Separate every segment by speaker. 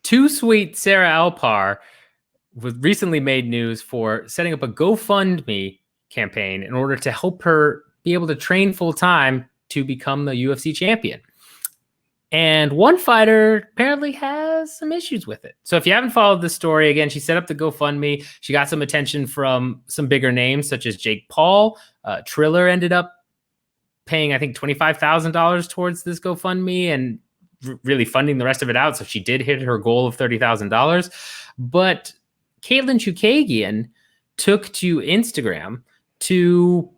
Speaker 1: Too Sweet Sarah Alpar recently made news for setting up a GoFundMe campaign in order to help her be able to train full time to become the UFC champion. And one fighter apparently has some issues with it. So if you haven't followed this story, again, she set up the GoFundMe. She got some attention from some bigger names such as Jake Paul. Triller ended up paying, I think, $25,000 towards this GoFundMe and really funding the rest of it out. So she did hit her goal of $30,000. But Katlyn Chookagian took to Instagram to,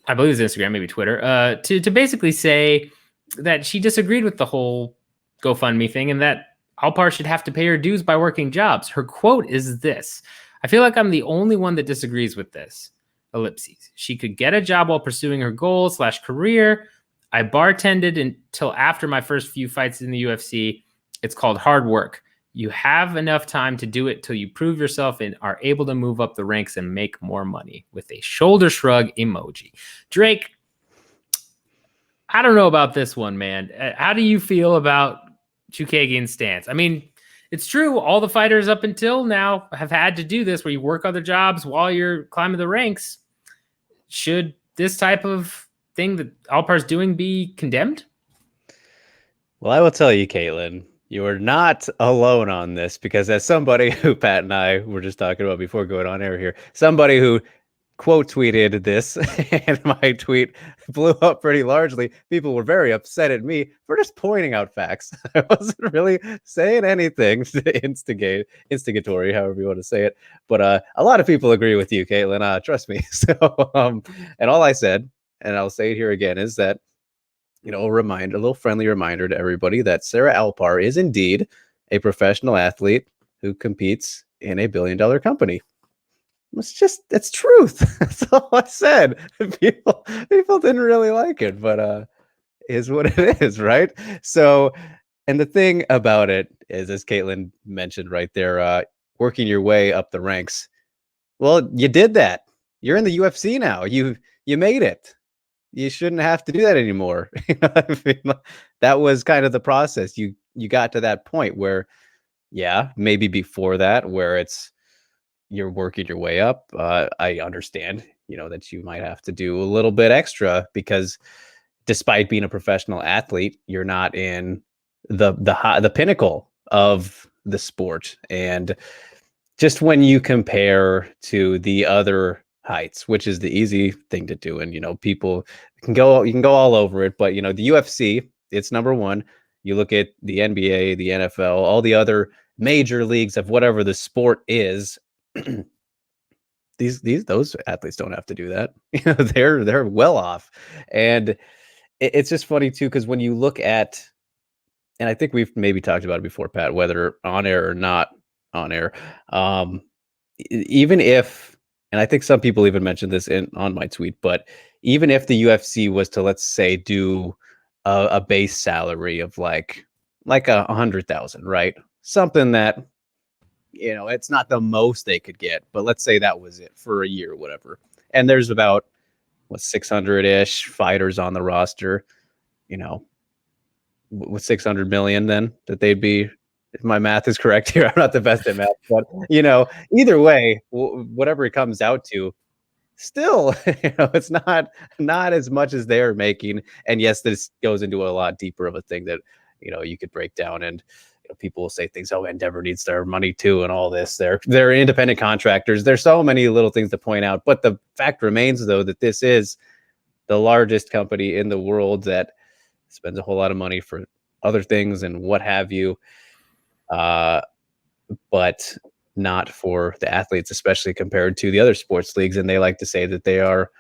Speaker 1: I believe it was Instagram, maybe Twitter, to basically say that she disagreed with the whole GoFundMe thing and that Alpar should have to pay her dues by working jobs. Her quote is this: "I feel like I'm the only one that disagrees with this. Ellipses. She could get a job while pursuing her goal/career. I bartended until after my first few fights in the UFC. It's called hard work. You have enough time to do it till you prove yourself and are able to move up the ranks and make more money," with a shoulder shrug emoji. Drake, I don't know about this one, man. How do you feel about Chookagian's stance? I mean, it's true. All the fighters up until now have had to do this, where you work other jobs while you're climbing the ranks. Should this type of thing that Alpar's doing be condemned?
Speaker 2: Well, I will tell you, Katlyn, you are not alone on this, because as somebody who Pat and I were just talking about before going on air here, somebody who quote tweeted this and my tweet blew up pretty largely. People were very upset at me for just pointing out facts. I wasn't really saying anything instigatory, however you want to say it. But a lot of people agree with you, Katlyn. Trust me. So, and all I said, and I'll say it here again, is that, a little friendly reminder to everybody that Sarah Alpar is indeed a professional athlete who competes in a billion-dollar company. It's truth. That's all I said. People didn't really like it, but is what it is, right? So, and the thing about it is, as Katlyn mentioned right there, working your way up the ranks. Well, you did that. You're in the UFC now. You made it. You shouldn't have to do that anymore. That was kind of the process. You got to that point where, yeah, maybe before that, where you're working your way up. I understand, that you might have to do a little bit extra, because despite being a professional athlete, you're not in the pinnacle of the sport. And just when you compare to the other heights, which is the easy thing to do, and people you can go all over it, but the UFC, it's number one. You look at the NBA, the NFL, all the other major leagues of whatever the sport is. Those athletes don't have to do that. They're well off. And it's just funny too, because when you look at, and I think we've maybe talked about it before, Pat, whether on air or not on air, even if, and I think some people even mentioned this on my tweet, but even if the UFC was to, let's say, do a base salary of like 100,000, right? Something that, it's not the most they could get, but let's say that was it for a year or whatever. And there's about 600-ish fighters on the roster, with 600 million, then that they'd be, if my math is correct here, I'm not the best at math, but either way, whatever it comes out to, still, it's not as much as they're making. And yes, this goes into a lot deeper of a thing that, you could break down, and people will say things, Endeavor needs their money too, and all this. They're independent contractors. There's so many little things to point out, but the fact remains, though, that this is the largest company in the world that spends a whole lot of money for other things and what have you, but not for the athletes, especially compared to the other sports leagues. And they like to say that they are,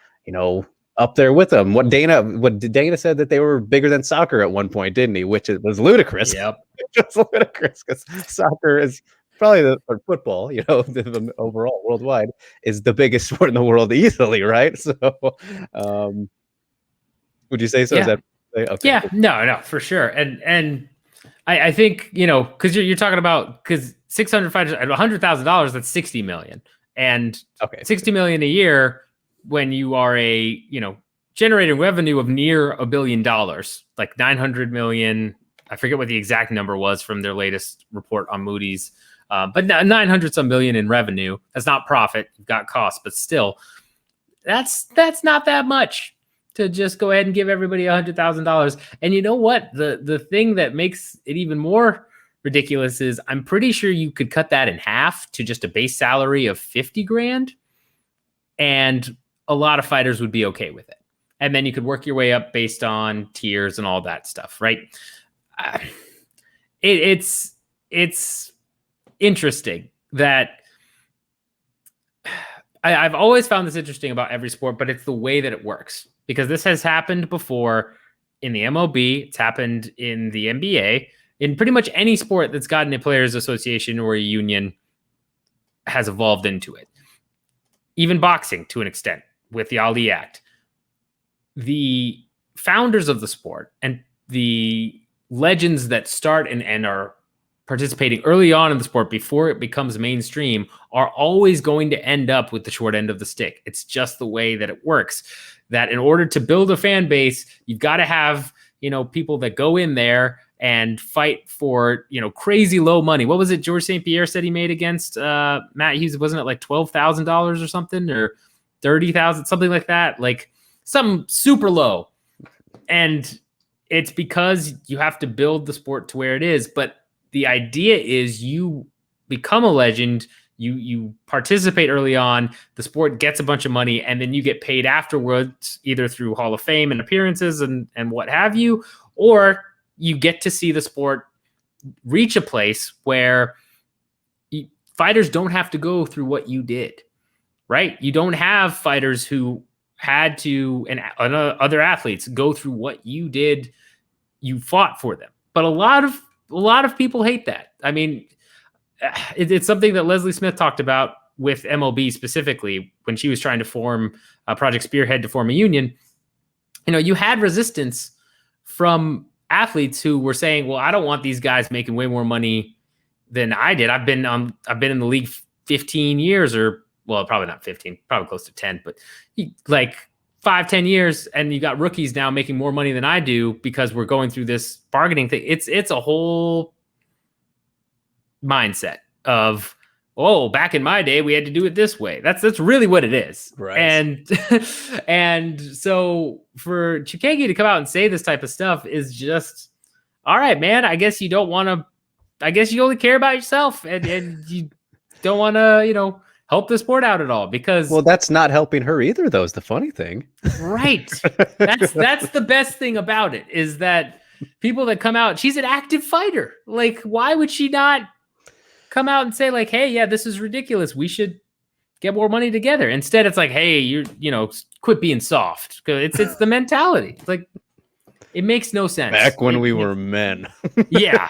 Speaker 2: up there with them. What Dana said, that they were bigger than soccer at one point, didn't he? Which was ludicrous.
Speaker 1: Yep.
Speaker 2: It's ludicrous, because soccer is probably or football, the overall worldwide is the biggest sport in the world easily, right? So, would you say so?
Speaker 1: Yeah.
Speaker 2: Is that okay?
Speaker 1: Yeah, no, for sure. And I think, because you're talking about, because 600 fighters at $100,000, that's 60 million, and
Speaker 2: okay,
Speaker 1: 60 million a year when you are generating revenue of near $1 billion, like 900 million I forget what the exact number was from their latest report on Moody's, but 900 some million in revenue. That's not profit. You've got costs, but still, that's not that much to just go ahead and give everybody $100,000. And you know what? The thing that makes it even more ridiculous is I'm pretty sure you could cut that in half to just a base salary of 50 grand, and a lot of fighters would be okay with it. And then you could work your way up based on tiers and all that stuff, right? It's interesting that I've always found this interesting about every sport, but it's the way that it works, because this has happened before in the MLB. It's happened in the NBA. In pretty much any sport that's gotten a players association or a union has evolved into it. Even boxing to an extent with the Ali Act. The founders of the sport and the legends that start and are participating early on in the sport before it becomes mainstream are always going to end up with the short end of the stick. It's just the way that it works. That in order to build a fan base, you've got to have, people that go in there and fight for, crazy low money. What was it George St. Pierre said he made against Matt Hughes? Wasn't it like $12,000 or something, or $30,000, something like that? Like something super low. And it's because you have to build the sport to where it is. But the idea is you become a legend, you participate early on, the sport gets a bunch of money, and then you get paid afterwards, either through Hall of Fame and appearances and what have you, or you get to see the sport reach a place where fighters don't have to go through what you did, right? You don't have fighters who had to, and other athletes go through what you did. You fought for them. But a lot of people hate that. I mean, it's something that Leslie Smith talked about with MLB specifically when she was trying to form Project Spearhead to form a union. You had resistance from athletes who were saying, well, I don't want these guys making way more money than I did. I've been in the league 15 years, or, well, probably not 15, probably close to 10, but like 5-10 years, and you got rookies now making more money than I do because we're going through this bargaining thing. It's a whole mindset of, oh, back in my day we had to do it this way. That's really what it is.
Speaker 2: Right.
Speaker 1: And so for Chookagian to come out and say this type of stuff is just, all right, man, I guess you don't want to, I guess you only care about yourself, and you don't want to, help the sport out at all, because,
Speaker 2: well, that's not helping her either, though, is the funny thing.
Speaker 1: Right. That's the best thing about it, is that people that come out, she's an active fighter. Like, why would she not come out and say, like, hey, yeah, this is ridiculous, we should get more money together? Instead, it's like, hey, you're, quit being soft. It's the mentality. It's like, it makes no sense.
Speaker 2: Back when we were men.
Speaker 1: Yeah,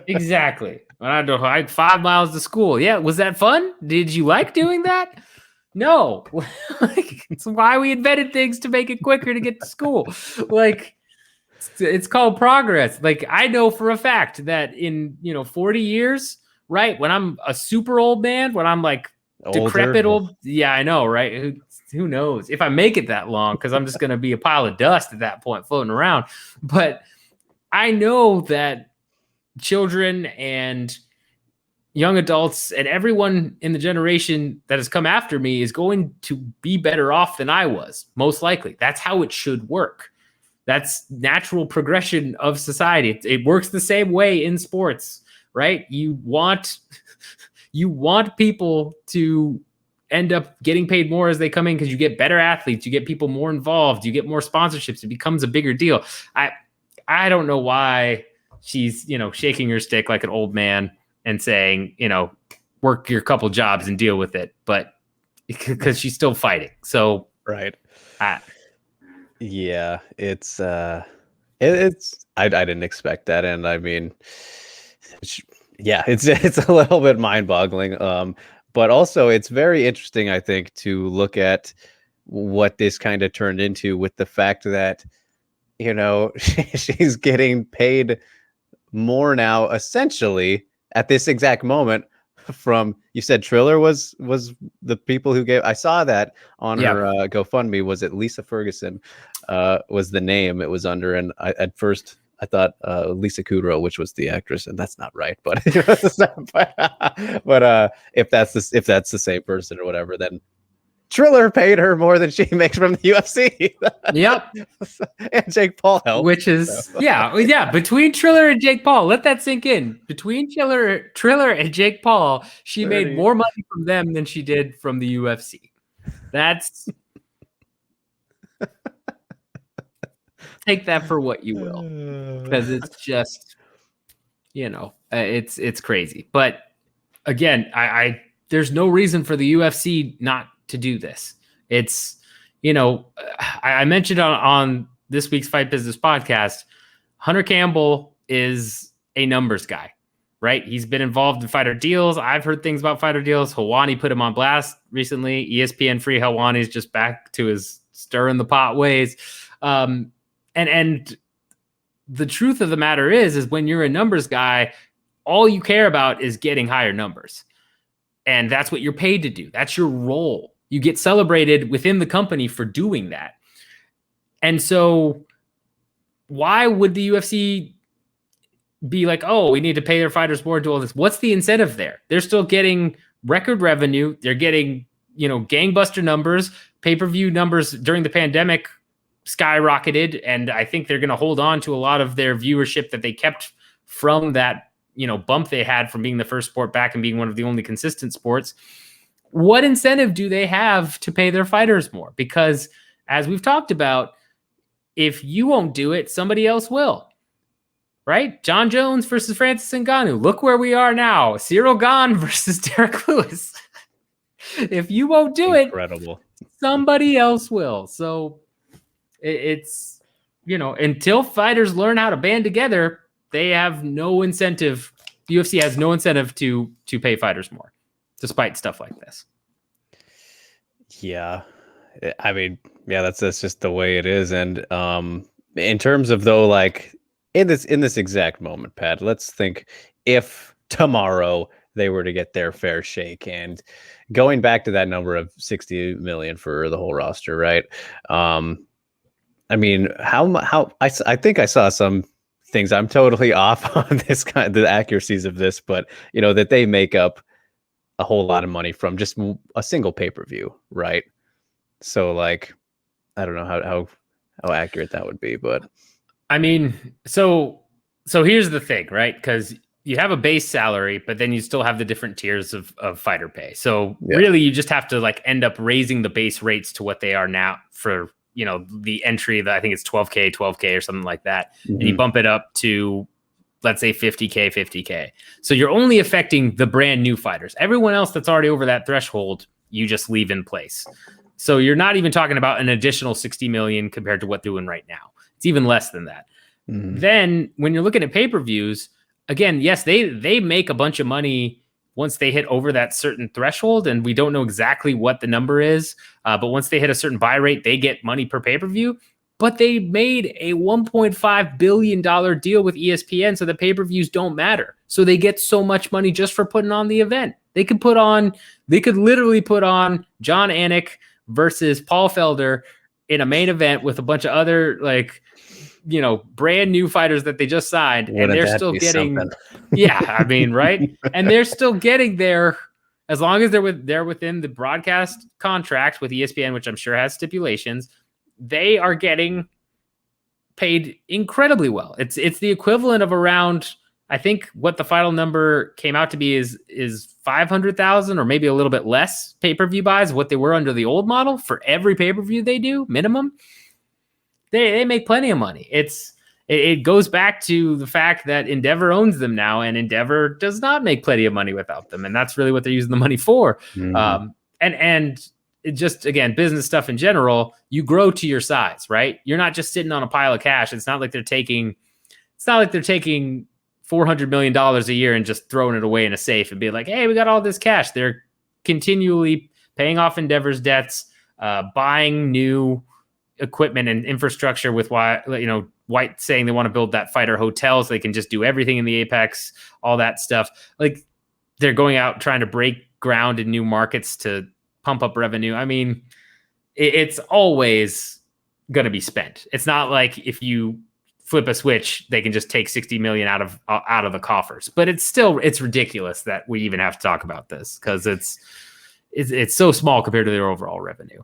Speaker 1: exactly. I had 5 miles to school. Yeah, was that fun? Did you like doing that? No. Like, it's why we invented things, to make it quicker to get to school. Like, it's called progress. Like, I know for a fact that in 40 years, right, when I'm a super old man, when I'm like decrepit old, yeah, I know, right? Who knows if I make it that long, because I'm just going to be a pile of dust at that point floating around. But I know that children and young adults and everyone in the generation that has come after me is going to be better off than I was, most likely. That's how it should work. That's natural progression of society. It works the same way in sports, right? You want people to end up getting paid more as they come in, because you get better athletes, you get people more involved, you get more sponsorships, it becomes a bigger deal. I don't know why she's, shaking her stick like an old man and saying, work your couple jobs and deal with it, but because she's still fighting. So,
Speaker 2: right.
Speaker 1: Yeah,
Speaker 2: it's I didn't expect that. And I mean, it's a little bit mind-boggling. But also it's very interesting, I think, to look at what this kind of turned into, with the fact that, she's getting paid more now, essentially, at this exact moment, from, you said Triller was the people who gave, I saw that on her GoFundMe. Was it Lisa Ferguson was the name it was under? And at first I thought Lisa Kudrow, which was the actress, and that's not right, but if that's the same person or whatever, then Triller paid her more than she makes from the UFC.
Speaker 1: Yep.
Speaker 2: And Jake Paul helped.
Speaker 1: Which is, yeah. Between Triller and Jake Paul, let that sink in. Between Triller and Jake Paul, she made more money from them than she did from the UFC. That's take that for what you will, because it's just, it's crazy. But again, I there's no reason for the UFC not to do this. It's, I mentioned on this week's Fight Business podcast, Hunter Campbell is a numbers guy, right? He's been involved in fighter deals. I've heard things about fighter deals. Helwani put him on blast recently. ESPN free Helwani is just back to his stir in the pot ways. And the truth of the matter is when you're a numbers guy, all you care about is getting higher numbers. And that's what you're paid to do. That's your role. You get celebrated within the company for doing that. And so why would the UFC be like, oh, we need to pay their fighters more and do all this? What's the incentive there? They're still getting record revenue. They're getting, gangbuster numbers. Pay-per-view numbers during the pandemic skyrocketed. And I think they're going to hold on to a lot of their viewership that they kept from that, bump they had from being the first sport back and being one of the only consistent sports. What incentive do they have to pay their fighters more? Because as we've talked about, if you won't do it, somebody else will, right? John Jones versus Francis Ngannou. Look where we are now. Cyril Gane versus Derek Lewis. If you won't do it, somebody else will. So it's, until fighters learn how to band together, they have no incentive. The UFC has no incentive to pay fighters more, despite stuff like this.
Speaker 2: Yeah. I mean, that's just the way it is. And in terms of though, like in this exact moment, Pat, let's think if tomorrow they were to get their fair shake, and going back to that number of 60 million for the whole roster, right? I mean, how I think I saw some things. I'm totally off on the accuracies of this, but that they make up a whole lot of money from just a single pay-per-view, right? So like, I don't know how accurate that would be, but
Speaker 1: I mean, so here's the thing, right? Because you have a base salary, but then you still have the different tiers of fighter pay. So really, you just have to like end up raising the base rates to what they are now for the entry that I think it's 12K or something like that. Mm-hmm. And you bump it up to, let's say 50K. So you're only affecting the brand new fighters. Everyone else that's already over that threshold, you just leave in place. So you're not even talking about an additional 60 million compared to what they're doing right now. It's even less than that. Mm-hmm. Then when you're looking at pay-per-views, again, yes, they make a bunch of money once they hit over that certain threshold, and we don't know exactly what the number is, but once they hit a certain buy rate, they get money per pay-per-view. But they made a $1.5 billion deal with ESPN, so the pay-per-views don't matter. So they get so much money just for putting on the event. They could literally put on John Anik versus Paul Felder in a main event with a bunch of other brand new fighters that they just signed, and they're still getting I mean, right? And they're still getting there as long as they're within the broadcast contract with ESPN, which I'm sure has stipulations. They are getting paid incredibly well. It's the equivalent of around, I think what the final number came out to be is 500,000 or maybe a little bit less pay-per-view buys, what they were under the old model for every pay-per-view they do minimum. They make plenty of money. It goes back to the fact that Endeavor owns them now, and Endeavor does not make plenty of money without them. And that's really what they're using the money for. Mm-hmm. And it just, again, business stuff in general, you grow to your size, right? You're not just sitting on a pile of cash. It's not like they're taking $400 million a year and just throwing it away in a safe and be like, hey, we got all this cash. They're continually paying off Endeavor's debts, buying new equipment and infrastructure with White saying they want to build that fighter hotel so they can just do everything in the Apex, all that stuff. Like, they're going out trying to break ground in new markets to pump up revenue. I mean, it's always going to be spent. It's not like if you flip a switch, they can just take 60 million out of the coffers. But it's ridiculous that we even have to talk about this because it's so small compared to their overall revenue.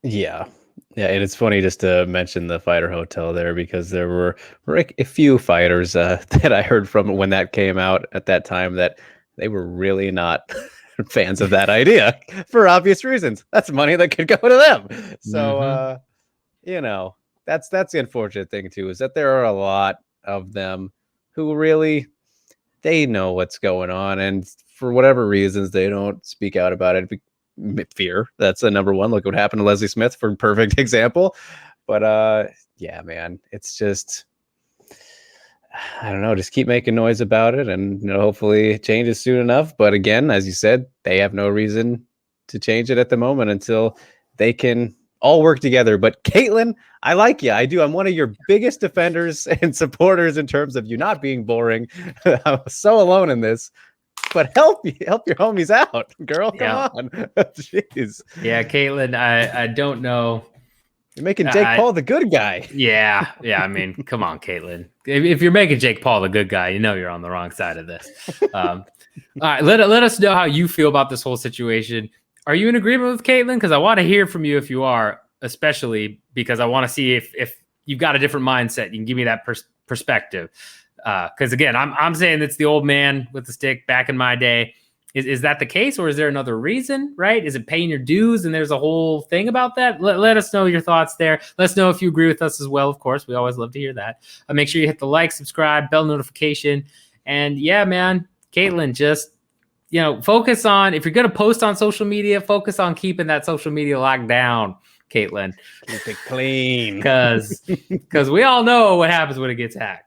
Speaker 2: Yeah. Yeah, and it's funny just to mention the fighter hotel there because there were a few fighters that I heard from when that came out at that time that they were really not fans of that idea for obvious reasons. That's money that could go to them. So, that's the unfortunate thing too, is that there are a lot of them who really, they know what's going on. And for whatever reasons, they don't speak out about it. Fear. That's a number one. Look what happened to Leslie Smith for a perfect example. But yeah, man, it's just, I don't know, just keep making noise about it and hopefully it changes soon enough. But again, as you said, they have no reason to change it at the moment until they can all work together. But Katlyn, I like you. I do. I'm one of your biggest defenders and supporters in terms of you not being boring. I'm so alone in this. But help your homies out, girl. Come on. Jeez.
Speaker 1: Yeah, Katlyn, I don't know.
Speaker 2: You're making Jake Paul the good guy.
Speaker 1: Yeah. I mean, come on, Katlyn. If you're making Jake Paul the good guy, you're on the wrong side of this. All right, let us know how you feel about this whole situation. Are you in agreement with Katlyn? Because I want to hear from you if you are, especially because I want to see if you've got a different mindset. You can give me that perspective. Because again, I'm saying it's the old man with the stick back in my day. Is that the case, or is there another reason? Right? Is it paying your dues, and there's a whole thing about that? Let us know your thoughts there. Let us know if you agree with us as well. Of course, we always love to hear that. Make sure you hit the like, subscribe, bell notification, and yeah, man, Katlyn, just focus on, if you're gonna post on social media, focus on keeping that social media locked down, Katlyn.
Speaker 2: Keep it clean,
Speaker 1: because we all know what happens when it gets hacked.